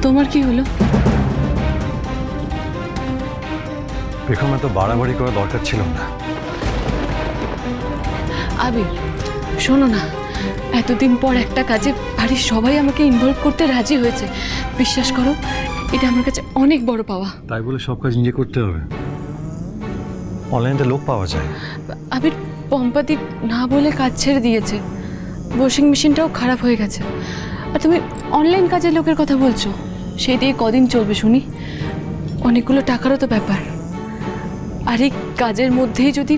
তোমার কি হলো? বেগম এত বাড়াবাড়ি করা দরকার ছিল না। আবির শোনো না, এতদিন পর একটা কাজে বাড়ির সবাই আমাকে ইনভলভ করতে রাজি হয়েছে। বিশ্বাস করো, এটা আমার কাছে অনেক বড় পাওয়া। তাই বলে সব কাজ নিজে করতে হবে? অনলাইনে লোক পাওয়া যায়। আবির, পম্পাদি না বলে কাজ ছেড়ে দিয়েছে। ওয়াশিং মেশিনটাও খারাপ হয়ে গেছে। আর তুমি অনলাইন কাজের লোকের কথা বলছো, সেই দিয়ে কদিন চলবে শুনি? অনেকগুলো টাকারও তো ব্যাপার। আর এই কাজের মধ্যেই যদি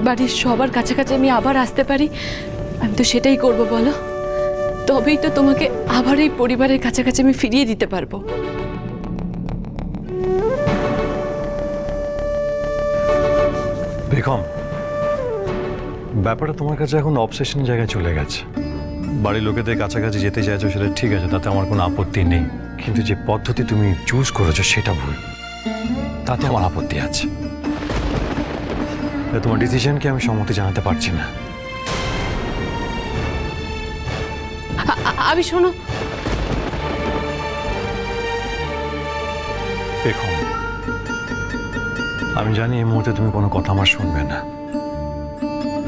বাড়ির সবার কাছাকাছি আমি আবার আসতে পারি, আমি তো সেটাই করব বলো। তবেই তো তোমাকে আবার এই পরিবারের কাছাকাছি আমি ফিরিয়ে দিতে পারবো। বেগম, ব্যাপারটা তোমার কাছে এখন অবসেশন জায়গায় চলে গেছে। বাড়ির লোকেদের কাছাকাছি যেতে চাইছো সেটা ঠিক আছে, তাতে আমার কোনো আপত্তি নেই। কিন্তু যে পদ্ধতি তুমি চুজ করেছো সেটা ভুল, তাতে আমার আপত্তি আছে। তোমার ডিসিশনকে আমি সম্মতি জানাতে পারছি না। আমি শোনো, বেগম, আমি জানি এই মুহূর্তে তুমি কোনো কথা আমার শুনবে না।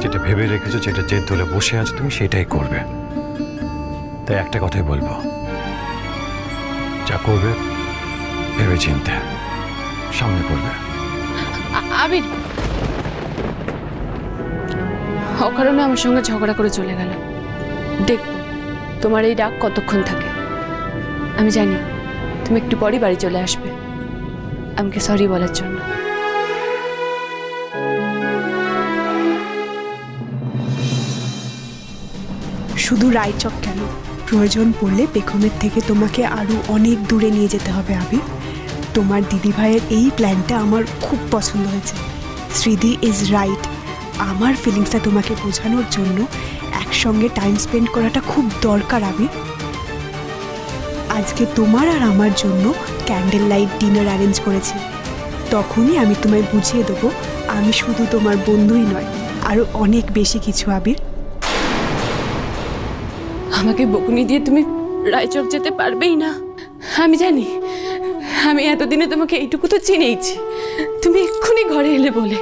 যেটা ভেবে রেখেছো, যেটা জেদ ধরে বসে আছো, তুমি সেটাই করবে। তাই একটা কথাই বলবো, যা করবে ভেবে চিন্তে সামনে করবে। আবির অকারণে আমার সঙ্গে ঝগড়া করে চলে গেল। দেখবো তোমার এই রাগ কতক্ষণ থাকে। আমি জানি তুমি একটু পরই বাড়ি চলে আসবে আমাকে সরি বলার জন্য। শুধু রায়চক কেন, প্রয়োজন পড়লে বেগমের থেকে তোমাকে আরো অনেক দূরে নিয়ে যেতে হবে আবির। তোমার দিদিভাইয়ের এই প্ল্যানটা আমার খুব পছন্দ হয়েছে। শ্রীদি ইজ রাইট। আমার ফিলিংসটা তোমাকে বোঝানোর জন্য একসঙ্গে টাইম স্পেন্ড করাটা খুব দরকার আবির। আজকে তোমার আর আমার জন্য ক্যান্ডেল লাইট ডিনার অ্যারেঞ্জ করেছি। তখনই আমি তোমায় বুঝিয়ে দেবো আমি শুধু তোমার বন্ধুই নয়, আরও অনেক বেশি কিছু আবির। আমাকে বকুনি দিয়ে তুমি রায়চক যেতে পারবেই না, আমি জানি। আমি এতদিনে তোমাকে এইটুকু তো চিনেইছি। তুমি এক্ষুনি ঘরে এলে বলে